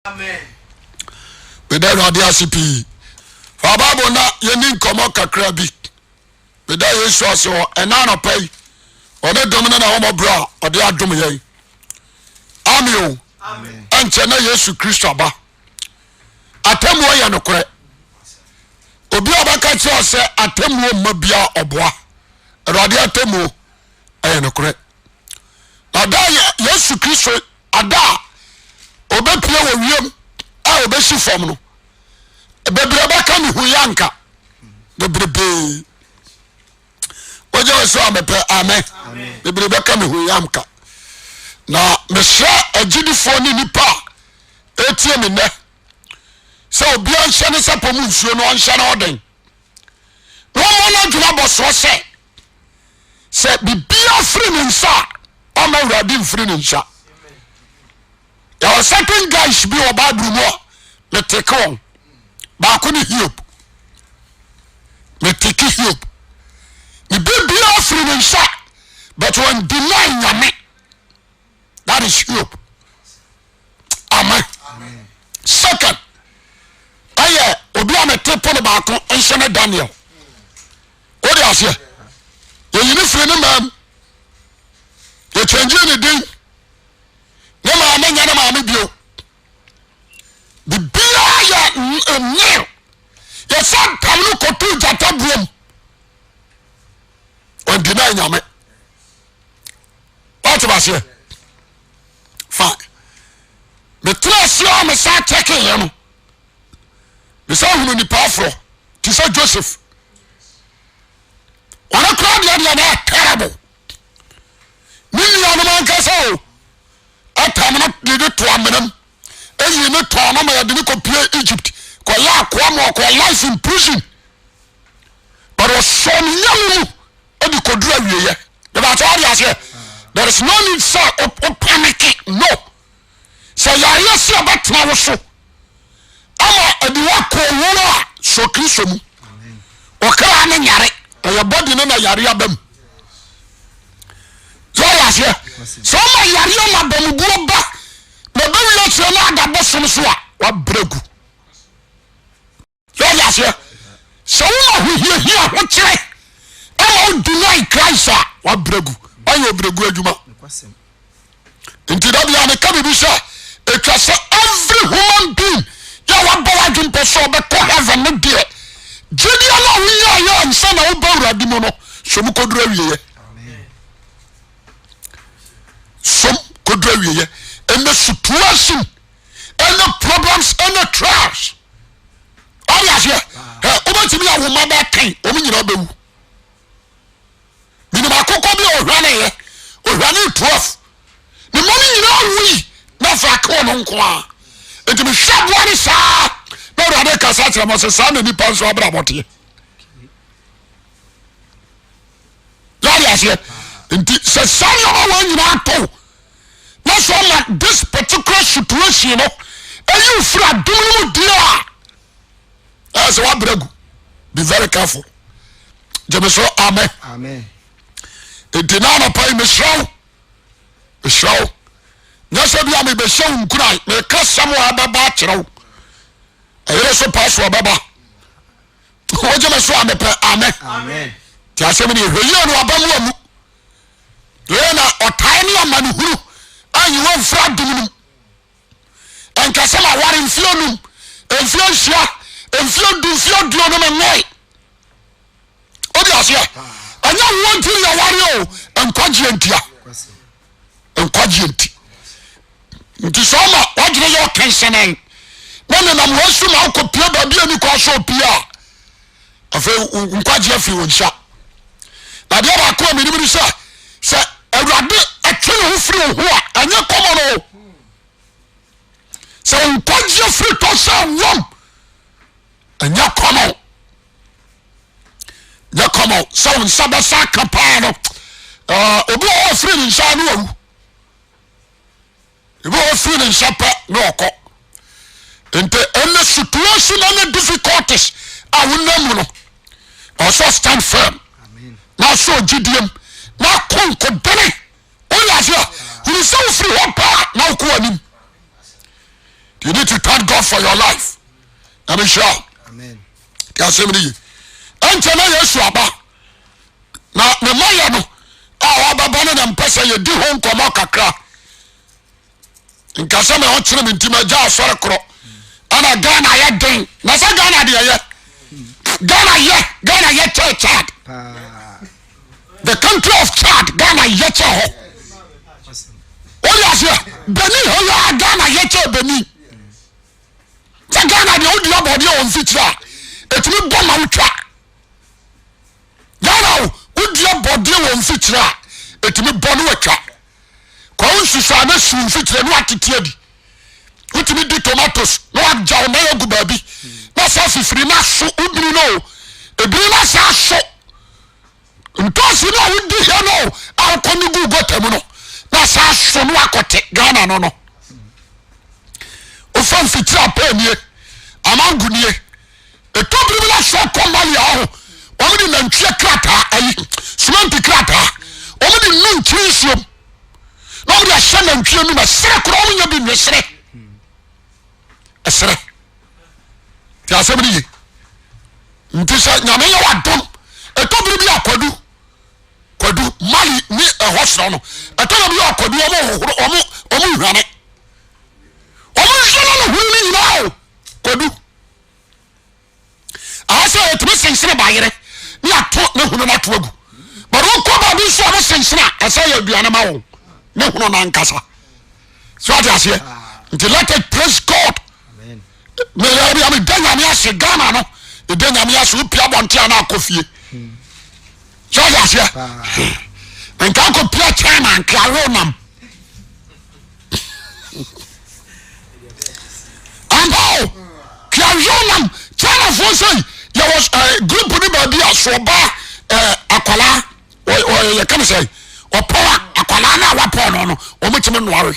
Amen. Beda rade asipi. Fa Bible na yeni nkomo kakra bi. Beda Yesu ase ho ena no pai. Ode domina na homo bra, ode adom ye. Amen. Amen. Anche na Yesu Kristo aba. Atemu ye nokore. Obi abaka che ose atemu mabia oboa. Rade atemu ye nokore. Ada Yesu Kristo ada obepie wo wiem a obeshi fom no bebre baka mi huyanka bebrebe oje so amepe amen bebre baka mi huyanka na mesha agidifo ni nipa etie me ne so obi anhye ne sapomu nsuo no anhye na oden no mo na dwuma boso se bibia free ni nsa o ma wradi free ni nsa. There are certain guys be about Bruno, me take on. Bakuni Hiob. Me take Hiob. The baby offering in shot, but when denying Yame, that is Hiob. Amen. Amen. Second, I Obiame tape on the balcony and Shana Daniel. What do you say? You need friend, ma'am. You're changing the day. No maame nyana maame bio bibia ya nne ya san tamnu kotu jata buom on deny nyame what was here fine me trust you me sa take him me sa hunu ni powerful ti say Joseph wana crowd ya na terrible million man kasa atamna de to amenam eyi ne to no ma de ko pie Egypt ko ya ko mo ko life in prison but so nyamu e di ko dura wieye the ba tell you there is no need sir o panic no so ya yes abatna wo so ama edi wa ko wo so Kristo mu o kra na nyare ya body na yare abam so ma yare ma bamubuo ba na be wi tire na ada bosom so a wa bregu so ma hia ho tire e deny Christ a wa bregu ayo bregu adwuma nti da bia ne ka bi sha e twa se every human being ya wa ba wa dwumpe so be ko heaven no de jidi ala wi ya nsa na wo ba urade mu no so mu kodura wiye some could do ye and the situation and the problems and the trials. Oh yes, yeah. Over to me, I will mother king, woman, you know, the Minimako be running, or running 12. The money you know, we not for a corner, and to be shot one is no other Cassatra was a son and the pounds of Braboti. Yes, yeah. So some when you are that's why like this particular situation, you know, and you feel doing dear. That's what bregu. Be very careful. Jemeso, amen. Amen. The dinana pay me show. Nasa bi ame be show nkura. Me ka samu ababa chiro. Ayere so pass wa baba. O jemeso ame pe amen. Amen. Ti asemi ni hwe no abamu amu. Lena otani amanu huru. You won't fraud them and Casama war in Fionum and Fionsia and Fion do no way. Oh, yes, and you want to your warrior and Quagientia and Quagienti. It is all what you are canceling. When I'm also now compare by being a Pia of a Quagiafi and shop. Now, there are coming to say, a rabbit. Who free who and you come on. So put your free to some room and you come out. You come out. So in Sabasa Capano, obi all free in Shanu. You all free in Shapa, no co. In the situation and the difficulties, I will know. Also stand firm. Now so Gideon, now conquer Benny. Oh yes, you so free one part now go on. You need to thank God for your life. I'm sure. Amen. Tiasemi. Enchena Yesu aba. Na me maya no. Ababa no na mpesa ye di ho nkomo kakra. Nkasa me ho kire me ntima gya asore kro. Ana Ghana ye den. Na sa Ghana de ye. Ghana ye Chad. The country of Chad, Ghana ye Chad. Oh yes, Benin ho Ghana ye Chad Benin. Sa Ghana de odi abodi on fitra. Etimi boma utwa. Ghana odi abodi on fitra. Etimi bonu utwa. Kwa unsusa na su fitra no atete di. Utimi di tomatoes no agja na yagu babi. Na sa fifiri na so udru no. Ebiri na sa so. Ntosi no wudi he no. Akoni gu gotem no. Na sa so no akote Ghana no. Ofan fitra pa nie. Amangunie. Etobiri na so komali aho. Omudi na ntwe krata ayi. Cement krata. Omudi nu ntwisuom. Na omudi ahye na ntwe nu na sere kro omunya bi nwesere. Esere. Ti asem ni. Ntisa nyame ya wadom. Etobiri bi akwadu. Kwadu mali ni ehosro no. Etobiri bi akwadu omo hwane. Omo hwane no huni ni na. Kwadu. Asa etimi sensene bayere. Ni ato na hunu na to agu. Baro ko ba bi so omo sensene asa ya aduane ma wo. Na hunu na nkasa. So ati ase. Nti let it praise God. Amen. Me ya mi danya mi ase Ghana no. E danya mi ase upia bonte ana akofie. So ati ase. Nka ko pia chama nka ronam. Ambo. Kia ronam China for say there was a group ni baby asoba akwala o can say o power akwala na wa power no o mutime no are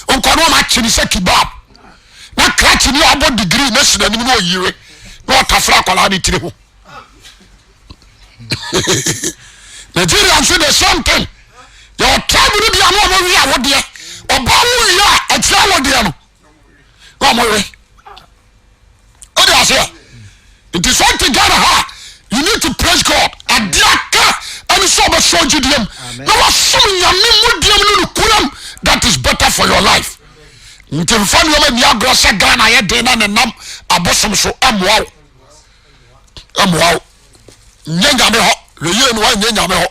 onko no ma chini se kebab na clutch ni abo degree na sina ni no yire no tafra akwala ni tire ho Nigeria say the same thing your tribe ni bia no mo wi awode oba wo ya e tira awode no o mo we o dey say it is something Ghana you need to praise God adiaka and so be so Gyidie Mu no was so nyame modiem no kuram that is better for your life nti fam yo ma agro se Ghana ye den na nenam abosom so amwa nyanga me ho reye no wa nyanga me ho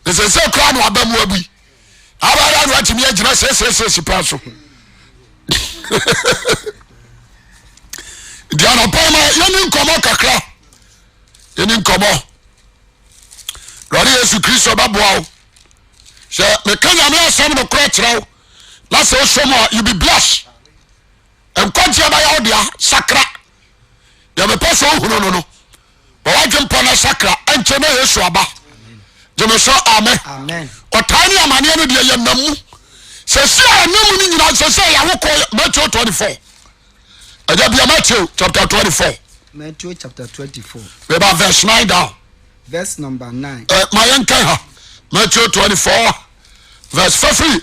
ne se kra no abamu abi abara no atimi agina se sipa so Diana Palma yeni nkomo kakra yeni nkomo Lord Yesu Kristo baboa se me kanya me asem no kra kire na se osomo you be blessed en kwaji abaya odia sakra ya me peso hunu no ba wajem pona sakra enche na Yesu aba jeme so amen otani amane no de yenamu se si anamu ni nyina se ya woko Matthew 24 Matthew chapter 24. Matthew chapter 24. We about verse 9 down. Verse number 9. Matthew 24. Verse 5.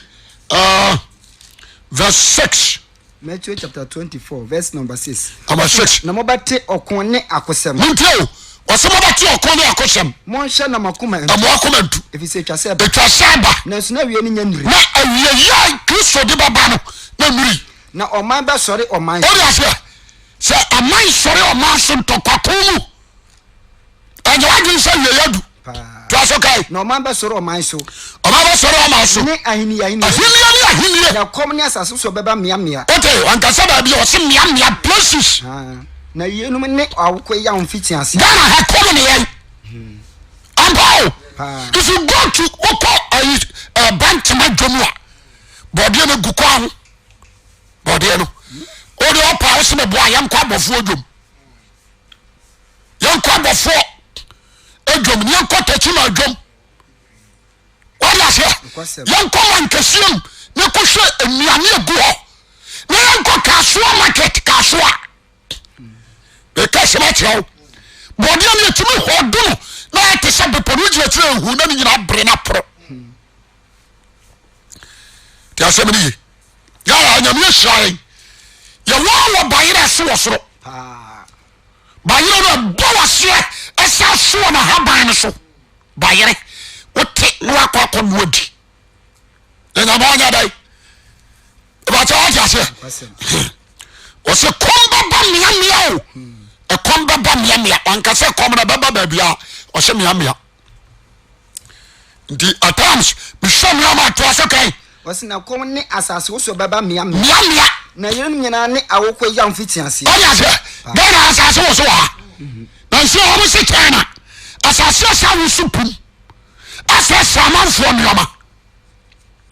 Verse 6. Matthew chapter 24. Verse number 6. Number 6. Namobate okone akosem. Muntio. Wasamobate okone akosem. Monsha na makuma. Amakuma ntu. Efise twaseba. Etwaseba. Na so na wie ni nyanuri. Na awie Kristo de baba no. Na nuri. Na oman ba sori oman. Se aman sori oman so tokwako mu. Anya wagin se ye yadu. Twaso kai. Na oman ba sori oman so. Oman ba sori oman so. Ni ahini. Ahini. Na kom ni asase so beba mia. Okay, anka se ba bi o se mia places. Na yenum ne awko ya mfiti ase. Ghana ha kom ne yen. Ambo. If you go to Oko bank Majomua. Body no gukwa. Body no. Odi opa wo se me boa yam kwa bofo odwom. Yam kwa bofo odwom ni yam kwa tachima odwom. Wala se. Yam kwa wankasiem ne ko hwe enuane egu ho. Ne yam kwa kasuwa market kasuwa. E kase ma chiro. Body no etimi hodo na ate se beponu gire tire hu na ni nyina bre na pro. Ti asem ni. Ya nyame hwan. ye wo bayire so wosoro bayire no bawase esa so na haban so bayire wote no akwa no adi na ba nya dai ba ta wa se o se komba ba mia o e komba ba mia anka se komna baba ba bia o se mia di at times me show me ma to so kai wasina kom ne asase wo so baba mia na yere nyina ne awokwa ya mfiti ase o ya se be na asase wo so ha na se o se china asase sa wo supum asase amanfo nyoma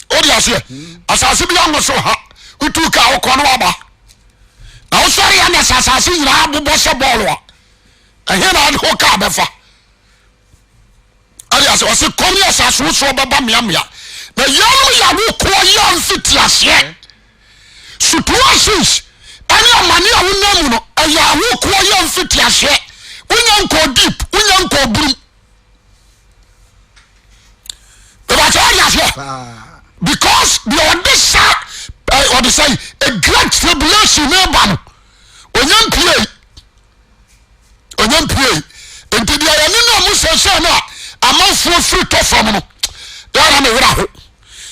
o ya se asase bi ango so ha utu ka wo kono aba na wo sori ya na asase nyina abobo se bolo a ehe na ho ka befa alias o se kom ya asase wo so baba mia na yamu ya wo ko ya mfiti ase situations ani amani a wonamu no aya wo ko ya mfiti ase wonya nko deep wonya nko brum because the odisa or the say a great tribulation nearby onyam pray enti dia ya nina mu sese na amanfo free to from no ya na me wira ho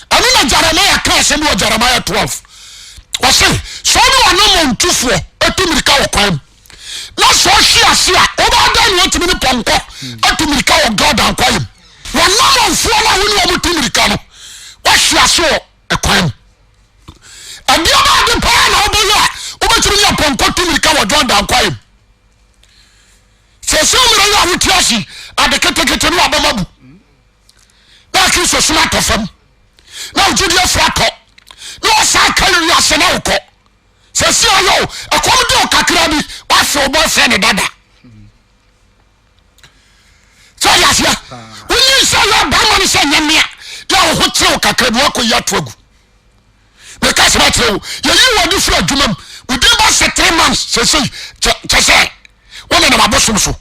ani na Jeremiah ka se no Jeremiah 12 o se so no anamu ntufo etumirika wo kwan na so hia se a oba dan no timi ni ponko etumirika wo God an kwan wanamu mfo na wo ni omutumirika no wa hia so ekwan abia ba de pa na obeya obetumi ya ponko tumirika wo God an kwan se so mira ya wutiasi adekete no abamabu na Kristo suma tofam na ujudi afrato no sa kalu ya se na uko se si ayo akomde okakra bi wa se obo se ne dada so ya sia woni se ya ba mo ni se nyamia ya ho tire okakra bi wako ya to agu me ka se ba tire ye yi wodi fura adwumam wodi ba se 3 months se se wona na mabosom so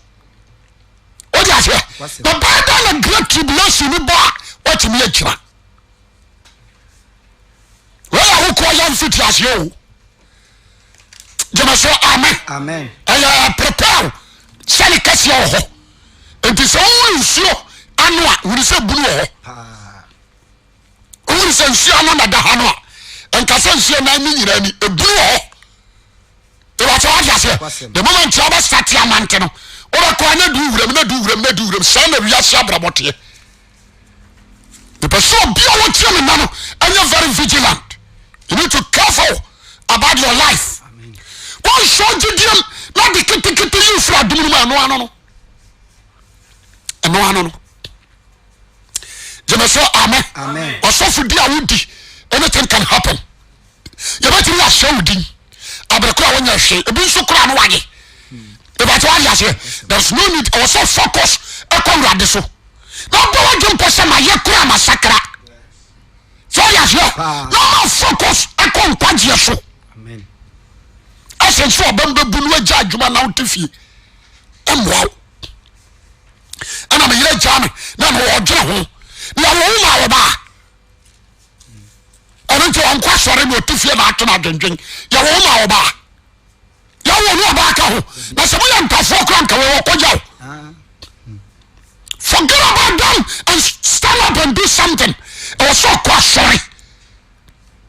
o dia sia the bad and great tribulation ni ba what me akira who call young fit as you? Say amen. I prepare. Sally Cassia. It is only so. Anua, we say blue. Only say Siano Nadahano. And Cassia, I mean, a blue. The moment you have started a mountain, or a corner do them, son of Yasabra. The person be our chairman, and you're very vigilant. You need to careful about your life. One short idiom, not the kitty you for doing no. And no. You may say amen. Or so for dear woody, anything can happen. You might be a show ding. I will call when you say, a bit so crown away. There's no need or so focus a comrade so. Now go and jump on my yakura massacre. So yes, no focus I can't punch your show. Amen. I said so Bamba Bunwa judgment out to fee. And wow. And I'm a year jammy, now no the other bar. I don't know I'm quite sorry no to feel not to drink. Your own bar. You will know back home. Now someone to 4 o'clock go. Forget about them and stand up and do something. I was so quite sorry.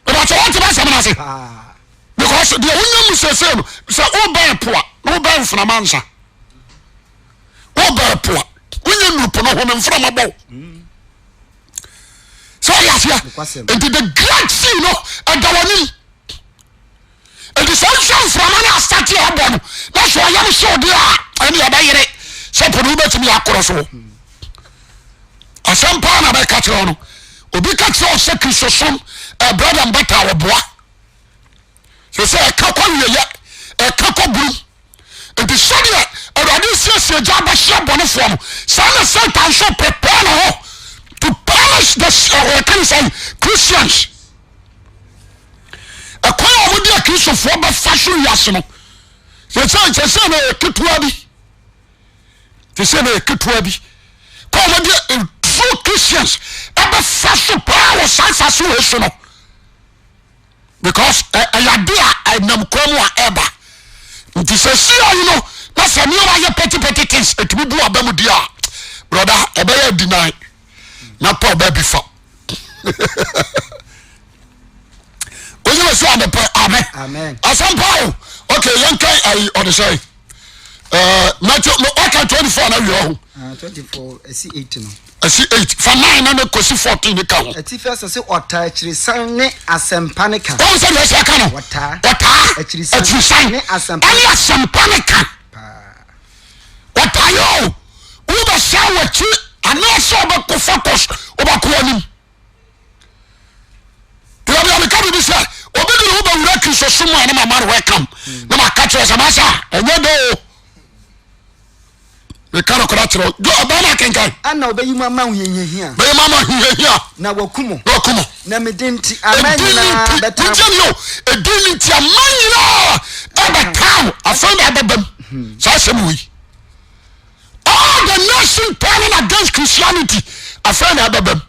But I want to buy someone else. Because the only say, oh, bear poor, no bear from a mansa. Oh, bear poor. When you know, put a woman from a boat. So, yes, into the great sea, no, and the one. And the sunshine from an statue of them. That's why I'm so dear. And you're by it. So, put me to me across. A some pound of a catron. Obi catch your second so some bread and butter or bois. So say a cocoa a cocoa blue. And the study a radius a job of shop on the form. Son of Satan shall prepare to punish the Christians. A choir would be a Christian for the fashion yasino. The church has said a kitwabi. They said a kitwabi. Come true Christians ever fashion power science association. because I nam komo a eba nti se sia you know na se me wa ye petty things etumi bu abamu dia brother ebe ya deny na pa ba bifa oje we so ade pa amen asampa okay yankai I on the say Matthew 24 na we 24 esi 8 no esi 8 fa 9 na kosi 14 ni ka ho ati first say ota chirisan ne asempa ne ka o se we se ka no ota chirisan ne asempa ne ka ota yo u ba sha wachi ana so ba ko focus o ba ko anim to be ka bi say obi de u ba wura kristo sumo ene ma man welcome na ma ka tro sama sa enye do we karo kora tro do obana kenkan ana obayi mama hihia be mama hihia na wakumo na medenti amanyina betam yo edinti amanyina abatam afanda ababam so semui all the nation turning against Christianity afanda ababam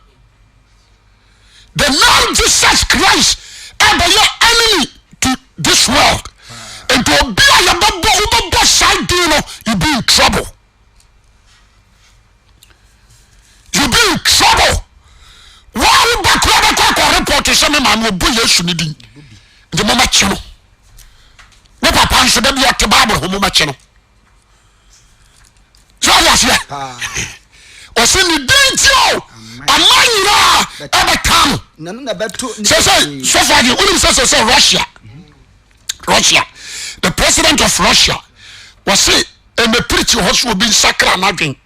the Lord Jesus Christ and your enemy to this world and to be a babo side you be in trouble. You be in trouble. Why back report to some man will be yes you need the mama channel. No papa should be at the Bible who mama channel. So yes, or send the danger a man ever come. So far the only says Russia. The president of Russia was say and the preacher house will be sacred nothing.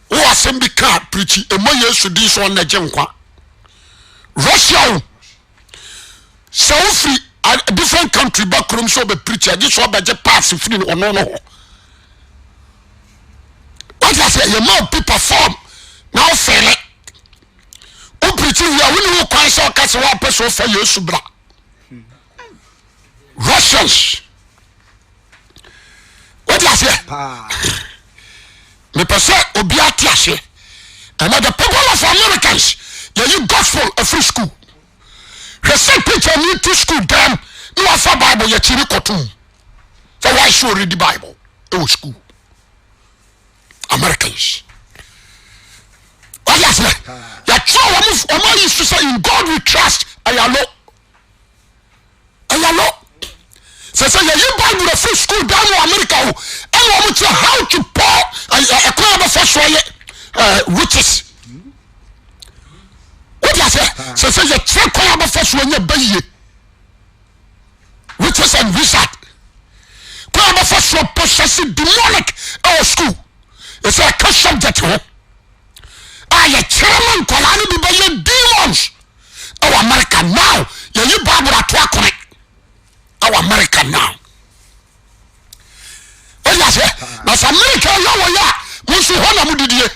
Who assembly card preaching a more years to this one Russia so free a different country backroom so be preacher this one budget pass free or no. What I say your mouth people perform now fail it. Who preaching here when you quite so cast one person for you subra Russians. What I say? Me pese obiati ase and the people of Americans you gospel a free school we send teacher need to school them no afa Bible you chiri kotum so why should read the Bible in school Americans what you say you try am used to say in God we trust ayalo so you Bible the free school down in America and want to how to pour a crowd of witches. What you say? So you check crowd of first when you buy witches and wizard. Crowd of first one possessing demonic school. It's a custom that home. I chairman Kolani be by demons. Our America now. You Bible at work. Our America now. What you say? But America now Musu hona mudidie.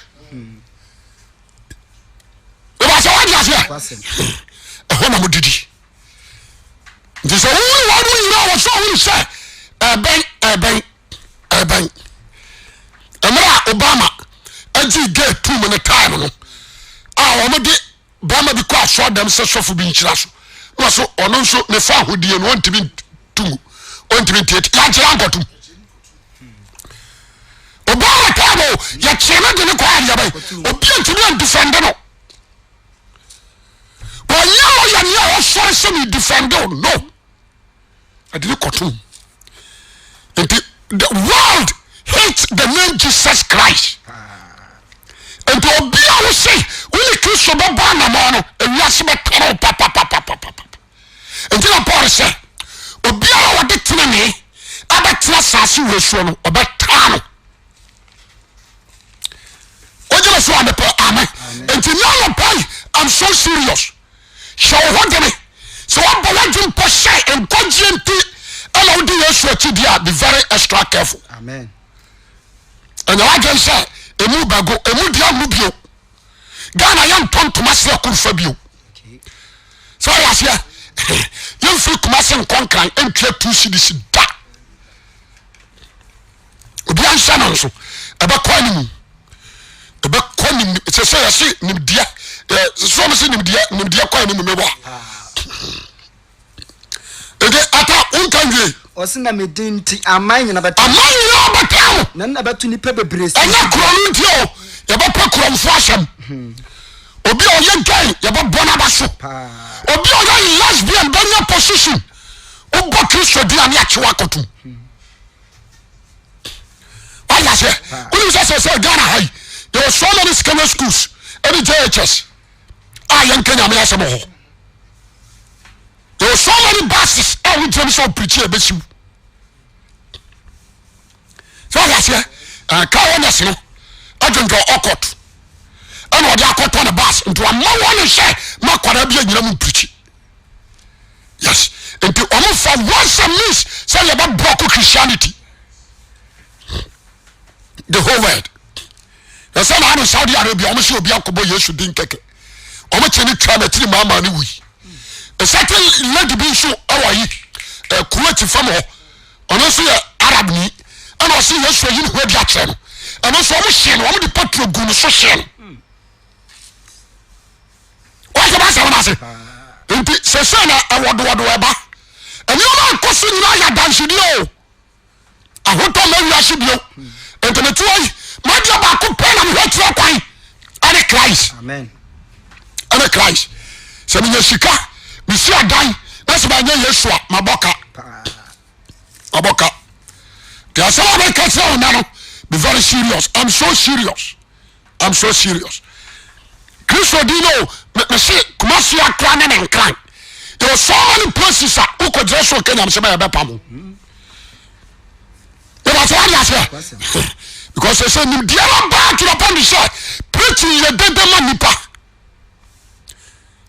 Eba se wadi asia. Hona mudidi. Nti se wo wadu yira wo so wo se ben. Emra Obama aji get 2 minute time no. Ah o de Obama bi kwa so dem se sofu bi nchira so. No so ono so ne fa hodie no ontimi tumu. Ontimi tiet. Ya nchira nkotum. Obama table ya chema de ko anya bai obi ntimi an defend no onyawo ya ne o so se me defend no adini kotum the world hates the name Jesus Christ and to obi a say we Christ baba na mo no ewiase be toro papa until Paul say obi a wode tene ne abetra sase we so no obetano amen. And now I'm so serious. So what do me? So I'm believing per se and consciently allow the issue to be very extra careful. Amen. And I can say a move bago, a mudia mubio. Ghana young tongue to master confabio. So I say, you feel commercial conquering and clear 2 cities. Obian Shannon so about calling. Ebe koni se say nimdia so me se nimdia kwa ni meba ege ata unkanje osina medinti amanyina bata amanyina bata na na batu ni pebebre si enya kuro nti o ye ba pa kuro mfo asem obi o ye gay ye ba bona ba so obi o ye lesbian banya position obo Kristo di ani achewa kotum wala se unu se Ghana hai there were so many secondary schools every JHS yen Kenya me asem ho there were so many buses we dream so preach e besiu so wala se ka wona se no adonjo okot ana odi akoto na bus into amawo no she makwara bia nyina mu preach yes into almost for once a miss say about broken Christianity the whole world. The son of Saudi Arabia, almost will be a couple years to drink cake. Almost any time at the mamma, we. A certain lady being so our Kuwait from her, and also Arab me, and I see yes for you where the action, and also Shen, one of the patrol goon so Shen. What's the master? In Sesana, I want to whatever. And you are question like dance you. I want to know you should be. And the two, my job, I could pen and wait for a and a Christ. Amen. And a Christ. So, in Yeshika, we see a die. That's my name, Yeshua, my boka. My boka. There are some other cats now. Be very serious. I'm so serious. I'm so serious. Christo Dino, me see, Kumasia clan and clan. There were so many places who could dress so Kenya, I'm saying, because they say you dear back to the point say preaching your dead man nipa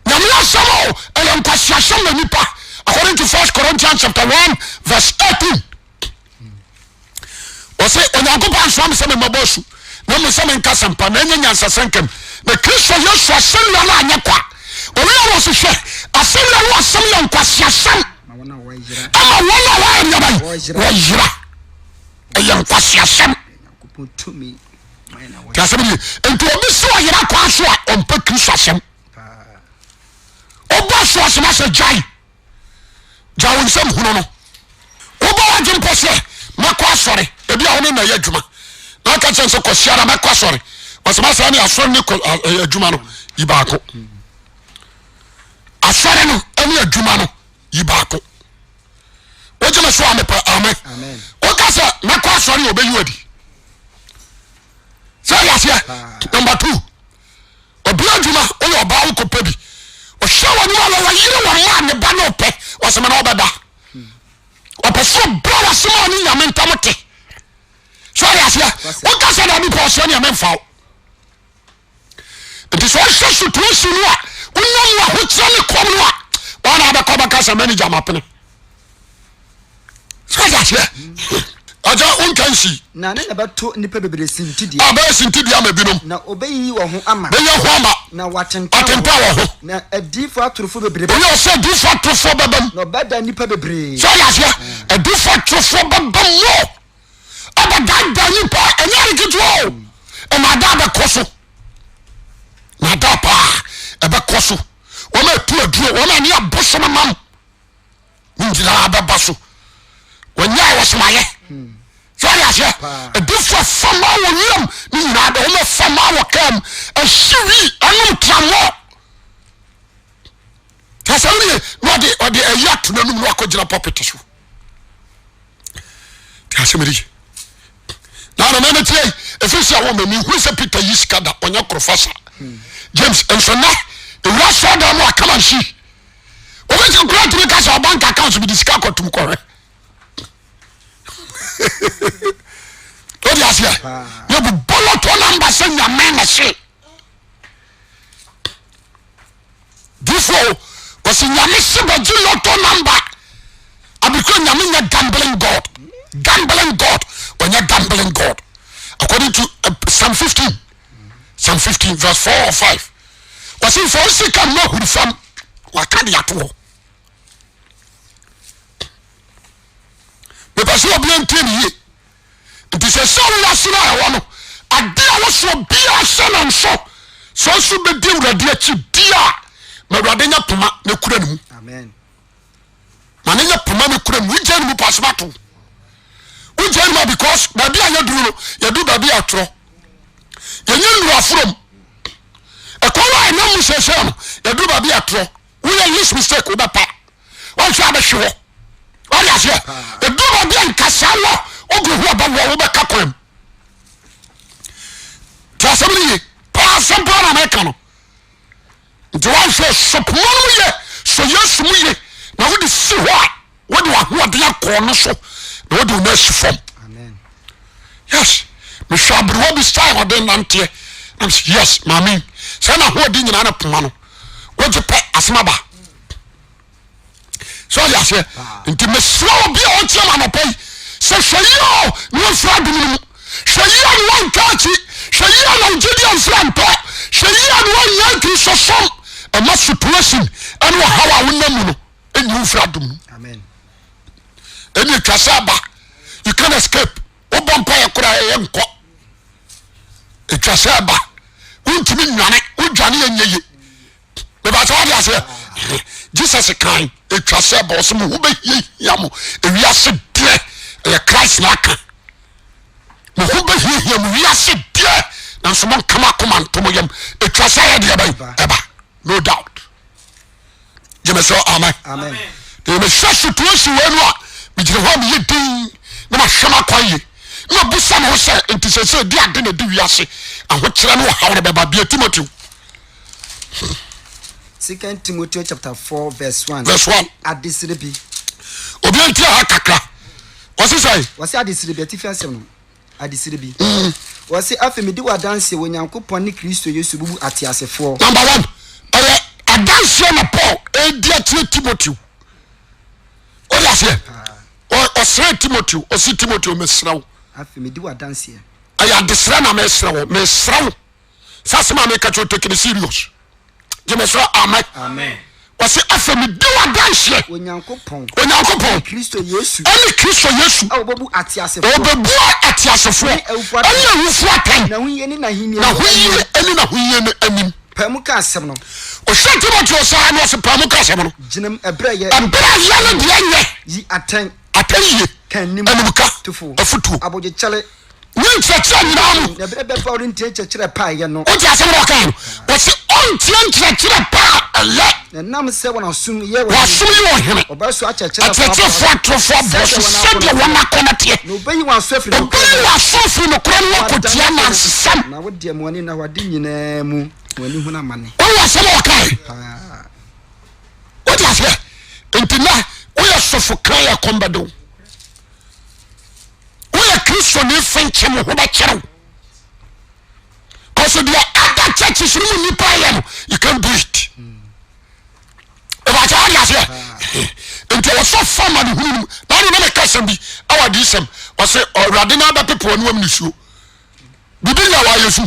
na me asamo and kwasiasam na nipa according to 1 Corinthians chapter 1 verse 18 o say onyagopa so am say me mabosu na me say me nkasampa na nya nyansa senkem na Kristo Yesu asem ya na anya kwa o we wo so hwe asem ya wo asem ya kwasiasam ama wona wa yira ayan kwasiasam to me kasabili ento obi so yira kwa so a ompa Kristo asem oba so asem ase jai jawo nsem huno no oba wagem pose makwa sore ebi a hono na ya djuma na ka chense kwasiara makwa sore wasema sa ni asore ni adwuma no yibaako asore no ani adwuma no yibaako ojema so amepa amen okasa makwa sore obeyi odi say yes here number 2 obi adwuma o oba wo kopebi o hwa wani wala wa yire wa ma ne ba no pe wasema na obeda o peso bra wasema ni nyame ntamote so yes here okasa na bi portion ya memfa it is also situation wa unam wa hotia ni kom no a wana abekọ bakasa manager mapene so yes here aja unkansi na na bato nipa bebre sintidi aba sintidi amabinom na obeyi wo ho ama be ye ho ama na watenta wo ho na adifo atorofo bebre you say adifo atorofo babam no bada nipa bebre so ya sia adifo atorofo babam no abada nipa enya rikito e na da be koso na da pa e be koso wo ma tu aduro wo ma ni aboso mam njira ababaso wonya wo smaye so ya say a different fama wo yam ni na da wo fama wo kam a shiri anu tramo tasawri no de odi ayat na num no akogina puppet so tasawri na na tie efisia wo mami hu se Peter yiskada onya professor James ensona e wasa da mo akama shi o be ti grant me cash bank account bi diska kotum ko Odi asia you be bolo to number say nyame na she before was nyame se ba ji lotto number abiko nyame nya gambling god when you gambling god according to Psalm 15 verse 4 or 5 was in for sick and no who from wakadi ato me paso obi anteni it is a soul lasina e wono ade a wo so bia se na nso so be di urade achi dia awurade nya poma ne kura ne mu amen ma ne nya poma ne kura ne mu wogya ne mu pasmato wogya ne mu because baabi a yɛduru no yɛdu baabi atoro yɛnyɛ nnura forom ɛkɔwa ɛnam mu hyɛhyɛ no yɛdu baabi atoro woyɛ least mistake wobɛpa wɔnhwɛ abɛhwe hɔ wɔde aseɛ yɛdu baabi a nkasa wɔ ogu ho abɛwɔ wobɛka kwan mu nti asɛm no ye paa asɛm paa na mɛka no nti wɔnhwɛ sopoma no yɛ so yesu mu ye na wode si hɔ a wode wahoɔden akɔɔ no so na wode wo no asi fam yes mehwɛ aberewa bi style ɔde nanteɛ nam sɛ yes maame sɛ na hoɔden nyinaa ne poma no wogye pɛ asɛm aba sɛ ɔde aseɛ nti mesrɛ wo bi a ɔteɛ ma anɔpa yi sɛ hwɛ yi o ne wɔmfira adom no mu hwɛ yi a ne wɔnka akyi hwɛ yi a na wogyedi amfira mpɛ hwɛ yi a ne wɔnyɛ nkristosom ɛma situation ɛne ɔhaw a wonam mu no ɛnyi wo mfira adom no ɛne atwa sɛ aba you can escape wobɔ mpa yɛ koraa ɛyɛ nkɔ atwa sɛ aba wontimi nwane wodwane yɛnyɛ ye mebɛsɛ wode aseɛ jesus kan atwa sɛ aba ɔsɛ mo ho bɛhiahia mo ewiase deɛ ɛyɛ christ na aka mo ho bɛhiahia mo wiase deɛ nanso monkama akoma ntom yam atwa sɛ yɛ deɛ ɛba no doubt gyeme sɛ amen mehwɛ situation wei no a megyina hɔ a meyɛ din na mahwɛ m akwan ye na mabusa me ho sɛ nti sɛ sɛ di ade na di wiase ahokyerɛ no wɔhaw no bɛba bia timoteo 2 Timothy chapter 4 verse 1 adesere bi obi antia ha kakra wɔse sɛ wɔse adesere bi atifi asɛm no adesere bi wɔse afi medi wadanse wɔ Nyankopɔn ne Kristo Yesu bubu atiasefoɔ number 1 ɔyɛ adanse na Paul edi atie Timoteo ɔde aseɛ ɔsrɛ Timoteo ɔsi Timoteo mesrɛ wo afi medi wadanse ɛyɛ adesere na mesrɛ wo sɛ asɛm a meka kyɛ take it serious gyeme so amen wɔse afi medi wadanse wɔ Nyankopɔn Kristo Yesu ɔbɛbu atiasefoɔ ɛne awufoɔ atɛn na hoyɛ ne nahinie no anim pamu ka asɛm no ɔhyɛ Timoteo saa ne ɔse pamu ka asɛm no gyinam ɛberɛ yɛ no deɛ nyɛ yi atɛn yie kanim animka tufo afutuo abogyekyɛle ne nkyerɛkyerɛ nyinaa mu na ɛberɛ bɛfa wo ntie kyerɛkyerɛ paa yɛ no wote asɛm no ɔka no wɔse ɔntie nkyerɛkyerɛ paa ɛlɛ na nam sɛ wɔnasom yɛ wasom yi wɔ hene ɔbɛso akyerɛkyerɛ akyerɛkyerɛfoɔ atorofoɔ borɔ so sɛdeɛ wɔn akɔnɔ teɛ na ɔbɛyi wɔn aso afiri nokora no wakɔtia nansesɛm na wodeɛ mɔne na wade nyinaa mu w'ani hu no amane woyɛ asɛm a ɔkae wote aseɛ nti na woyɛ sɔfo kra yɛ kɔmbɛde wo woyɛ kristo ne fɛnkyɛ mo ho bɛkyerɛw kɔso deɛ ada churches no mu nnipa yɛ no you can do it ɛbɛkyɛ wode aseɛ nti wɔsɔ fama ne hunu mu na ne meka sɛm bi awade sɛm ɔsɛ awurade no abɛpepa wɔ noam ne suo bibi nya wɔayɛ su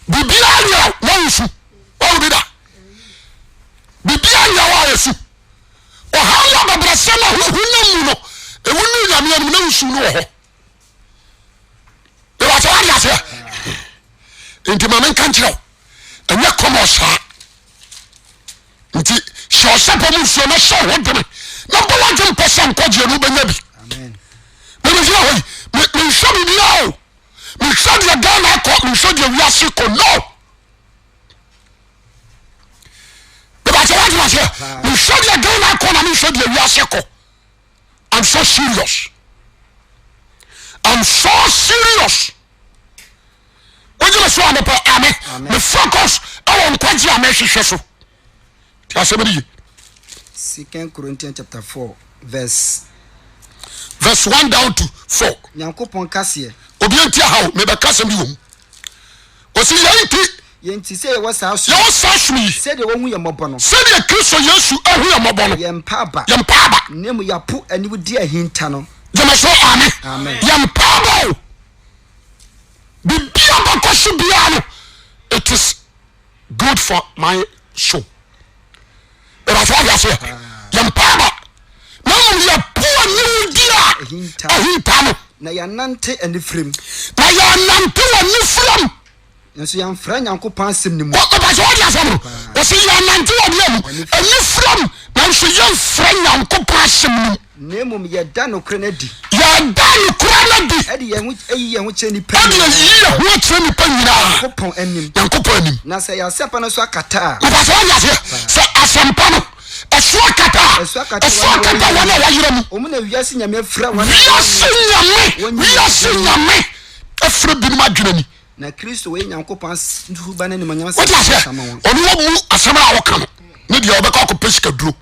bibia nya wɔwo su wɔwo bi da bibia nya wɔayɛ su ɔhaw yɛ babrɛsɛm a honam mu no ɛwu ne nyamea nom na wosu no wɔ hɔ ɛbɛkyɛ wode aseɛ nti ma menka nkyerɛ wo ɛnyɛ kɔmɔ saa nti hyɛ ɔsɛpɔ mu nsuo na hyɛ ho dene na bɔ wagye mpɛ sɛ nkɔgyeɛ no wobɛnya bi memegyina hɔ yi menhwɛ bibia o menhwɛ deɛ Ghana akɔ menhwɛ deɛ wiase kɔ no ɛbɛkyɛ wode aseɛ menhwɛ deɛ Ghana akɔ na menhwɛ deɛ wiase kɔ I'm so serious wogyeme so anɔpɛ ame me focus ɛwɔ nkwagye a mɛhwehwɛ so ti asɛm ne ye 2 Corinthians chapter 4 verse 1 down to 4 Nyankopɔn kaseɛ obi anti haw mebɛka sɛm bi wɔ mu ɔsi yɛnti sɛ yɛwɔ saa so yi sɛdeɛ wɔhu yɛ mmɔbɔ no sɛdeɛ Kristo Yesu ahu yɛ mmɔbɔ no yɛmpa aba ne mu yɛapo aniwo di ahinta no gyeme so ame yɛmpa aba o bibia bɛkɔ so biaa no it is good for my soul ɛbɛsɛ wode aseɛ yɛmpa aba na mu yɛpo aniwo di a ahinta no na yɛnante anifirem wɔ nifirem nso yam fra nyankopɔn asem ni mu o ba so odi asem no o se ya nante odi am ani from na nso yam fra nyankopɔn asem ni nemum ye da no kra na di ya da no kra na di edi ye ho che nipa edi ye ho che nipa nyina nyankopɔn anim na se ya sepa no so akata o ba so odi asem se asempa no eso akata wana wa yira mu omu na wiase nyame afra wana wiase nyame afra bi ma dwunani na Kristo we nyankopɔn ndu ba na ni manyama sama onu mu asama a woka no ne dia obeka ko pesika duro.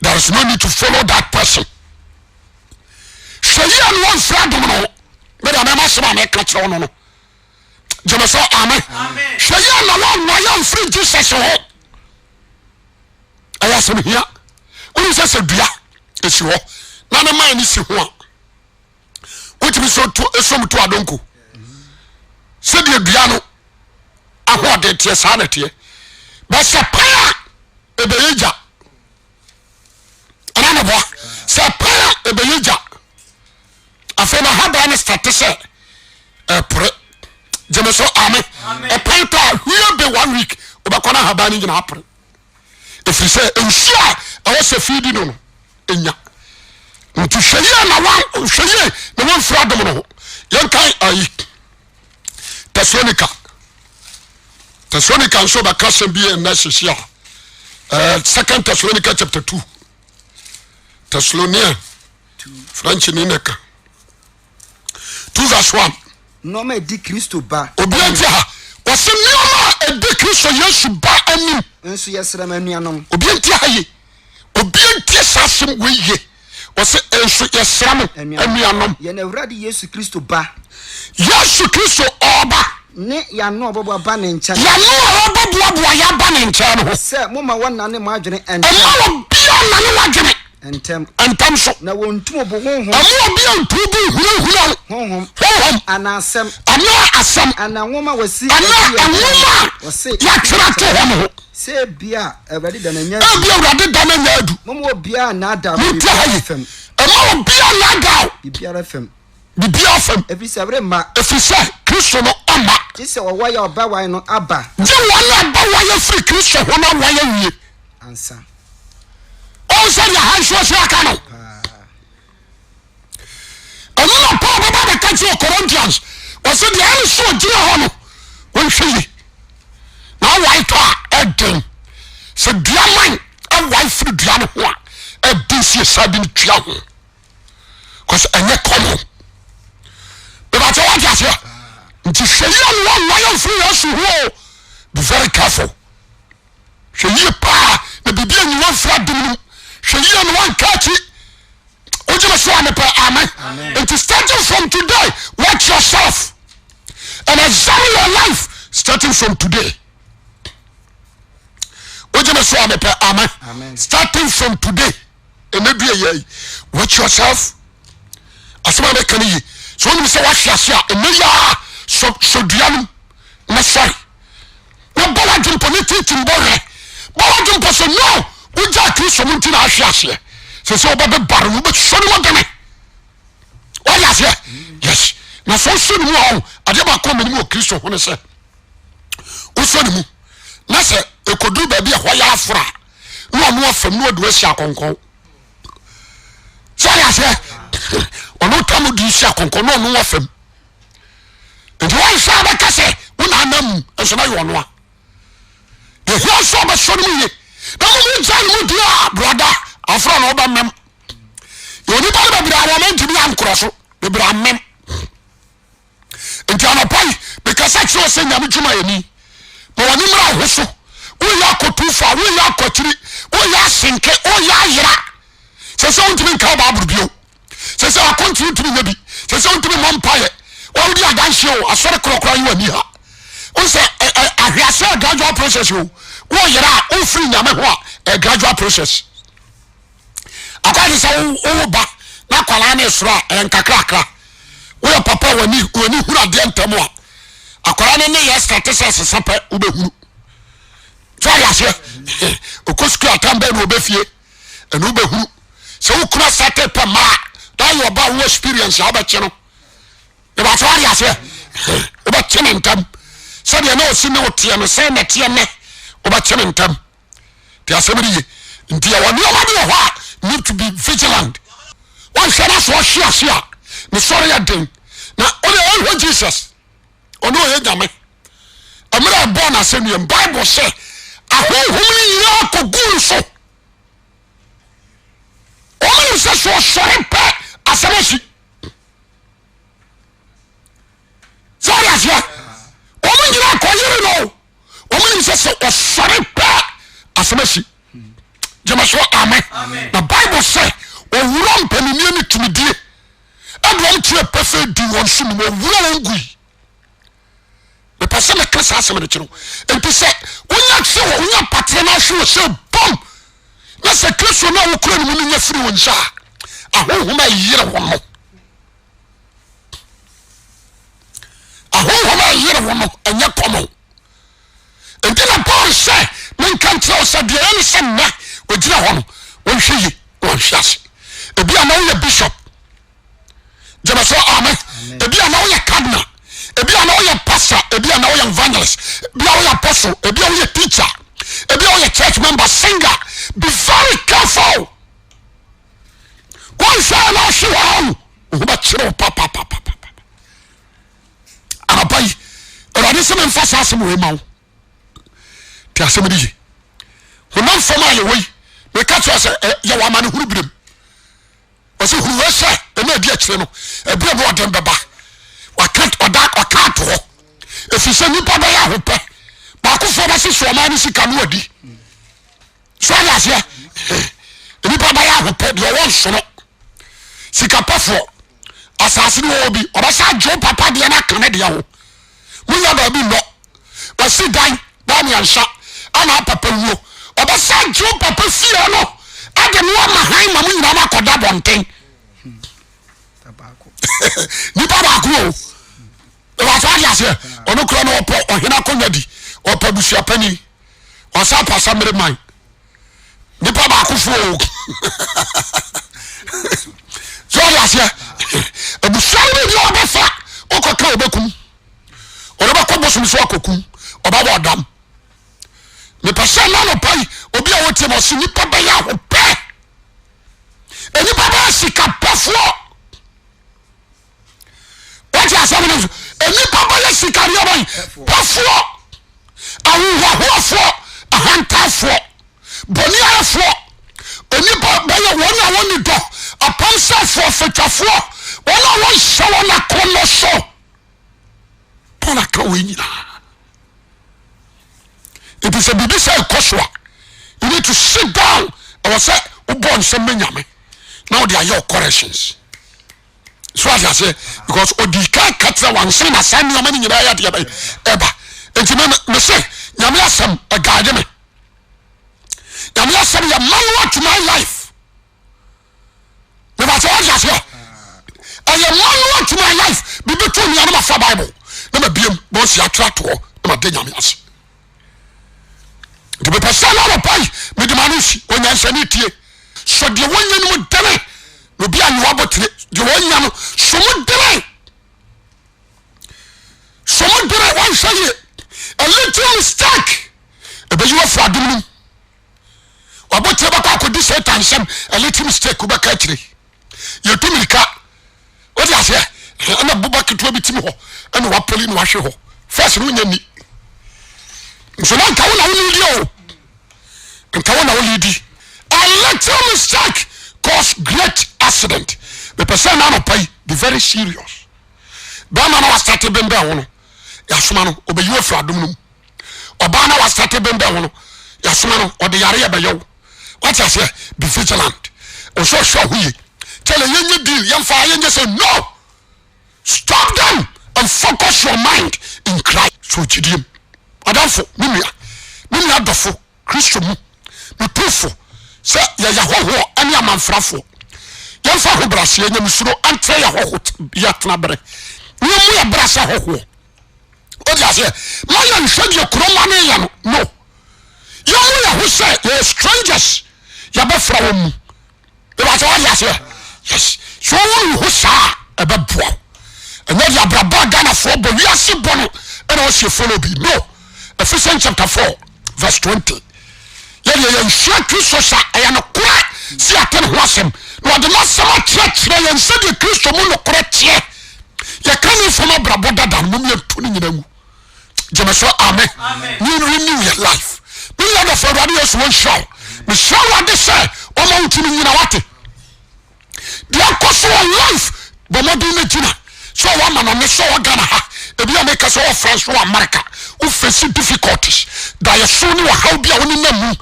There is no need to follow that person. Shayi and one friend no but I mama sama me ka kire no no jemeso amen shayi and one no yam free Jesus ho aya sem hia oni se dua esi ho na na man ni si ho a wotimi so to esom to adonko se de dua no ahode tie sa na tie ba se pa ebeyeja ana bo se pa ebeyeja afena haba ne start se pre jemeso amen e panta huye be 1 week obakona haba ni gina apre if say ensure I was a feeding no enya nti hweye na wan fra dom no yen kai ayi Thessalonica nso ba kasem bi na hyehyia 2 Thessalonica chapter 2 Thessalonians 2 French ni neka 2 verse 1 no ma di Kristo ba obianti ha wase nioma edi Kristo Yesu ba anim nso yesra manuanom obianti ha ye obianti sasem weye wase enso yesra manuanom ye na Awurade Yesu Kristo ba Yesu Kristo oba ne ya no obobo ba ne ncha ya no obobo ya ba ne ncha no se mo ma wona ne mo adwene ema bia na ne wadwene entem so na wontum bo honhom amu bia ntubu huru honhom anasem asem ananwoma wasi anwoma ya trate hono se bia Awurade da na nya bia Awurade da na nya adu mo bia na da fem ema bia na da bibia fem efise ma efise Kristo no ama jise wo ya oba wan no aba je wona aba wa free Kristo ho na wa ya wie ansa o se ya han so se aka no ono Paul baba de ka ti Corinthians o se de an so gire ho no won hwe na wa ito eden se diaman a wa free dia no ho a eden si sabi ni tua ho cause enye common but what you say nti hweye no wa free Yesu ho be very careful hweye pa na bibia ni wa fra dum hweye no wan kachi ojima so amepa amen it is starting from today watch yourself and examine your life starting from today ojima so amepa amen starting from today enedua ye watch yourself asema be kan yi so when we say what you emeya so duanum na sorry na bala jumpo ni teaching bore bala jumpo so no uja Kristo munti na ahwiase se obabe baru mu be so ni modeme what you say yes na so ni mu ade ba ko meni mu Kristo ho ne se o so ni mu na se ekodu ba bi ho ya afra no no afam no adu asi akonkon so ya say ono tamu di sia konkon no no afam nti wan sha ba kase wona anam enso na yo no a ye ho so ba so ni ye na mo jan mu dia brother afro no ba mem yo ni ba bra wa man tibi ankro so be bra mem nti anapai because I so say nyame twuma yani mo wani mra ho so wo ya kotu fa wo ya kotiri wo ya sinke wo ya yira se ontimi nka ba burbio se akonti ntimi nabi se ontimi mompaye wo di adanhye o asore krokro yi wani ha o se ahwiase gradual process o wo yira o free nyame ho a gradual process akwadi se wo ba na kwala na esura enkakrakra wo papa wani hura de ntamo a akwala ne yes statistics sepa wo be huru so ya se okoskua atambe no obefie eno be huru se wo kura sate pa ma that you about who experience how about you know about what you say about chinentam so de na osi ne otie no say na tie ne oba cheme ntam ti asebiri ye nti ya woni oma de ho need to be vigilant one share so hia ne sorry again na only Jesus ono ye jame amira born asenu Bible say ahohom ni ya ko gun so only say so sorry pa asameshi sorry asia omo nyina ko yiri no omo say so sorry pa asameshi jemasho amen the Bible say owura mpanini ni tumidie adwam tire pefe di won sum mo owura wongui the person that class asem de chiro enti se wonya tse wo wonya patrona hwe se bom na se kristo na wo kura ni mu nya firi won sha ahohoma yire won no ahohoma yire won no anya komo enti na Paul se men kan tse o se de en se na ogira ho no won hwe yi won hwase ebi ama wo bishop jemeso amen ebi ama wo cardinal ebi ana wo pastor ebi ana wo evangelist ebi ana wo apostle ebi ana wo teacher ebi ana wo church member singer be very careful one say na shi wa o ba chiro papa anapai erade se men fasa asem we mawo ti asem di honam fama ye we me ka tso se ye wa ma ne huru birem o se huru we se e na di a kire no e bi no odem beba wakato efise nipa ba ya hope ba ko fo ba se so ma ni sika no adi so ya se nipa ba ya hope de won so no sika pafo asase no obi oba sa jo papa de na kan de ho munya ba bi no ba si dan ba mi ansha ana papa wo oba sa jo papa fie no ade no ma han ma munya ma koda bonten nipa ba ko wa fa ya se onu kro no opo ohina konyadi opa busua pani o sa pasa mere man nipa ba ko fo so ya se busua ni yo ba fa o ko ka obekum o ba ko bosu so akokum o ba ba dam me pasa na no pai obi a wote mo si nipa ba ya ho pe nipa ba sika pafo what you say no eni papa le sikari oban pafo awuhafo ahantafo boniafo eni papa ye wona woni do apamsafo fetwafo wona won shawo na kono so pona ka wenyina it is a bibisa ekoswa you need to sit down and say ubon se menyame now they are your corrections. So as I say, because Odika Katra one son, a son, your money, Eba. And you may say, Yamiasam, a guardian. Yamiasam, your man to my life. Never told you, sir. I am man to my life. Be between me and my Bible. Never be a boss, you attract to my Danias. The person out of pie, with the manish, when I send it here. So the one you would tell me. Will be a new about the one yam, someone delay. Someone delay one say a little mistake. A baby of Fadum. Or what ever could this time some a little mistake over country. You do me car. What I say? And a bubak to be Timo and what Pauline Washo. First room in me. So now Kawana will you. And Kawana will lead. A little mistake cause great accident. The person now pay be very serious. Bama was started bembe hono. Yasumano obe you for adum. Obana was started bembe hono. Yasumano or the area by you. What I say? Be vigilant. Or so sure we tell a young deal, young fire, and just say no. Stop them and focus your mind in Christ. So Gyidie Mu. Adamfo, mimi adofo, Christo mu. Me proof. Say ya ho ani amanfrafo. Yan fa ho brase nya misuro antre ya ho ya tnabre. Ni mu ya brase ho. O dia say, "Ma ya nhwe de kroma ne ya no." Ya mu ya ho say, "You strangers." Ya be fra wo mu. E ba say, "Yes." So wo ho sa e be boa. And then ya braba Ghana for bo wi ase bo no and also follow be. No. Ephesians chapter 4, verse 20. Yen share Christo sa ayano kura si aten ho asem. No de na sama chire yen se de Christo mu no kura tie. Ye kan informa brabo dada mu me tu ni nyina mu. Jemeso amen. You renew your life. Me lord of God is one show. Me show what they say. Omo ntini nyina wate. They are cost life. Bomo do me jina. So one man on me so Ghana ha. Ebi make us all France or America. Who face difficulties. That you soon will help you on the moon.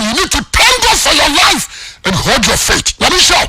You need to thank God for your life and hold your faith. Let me show.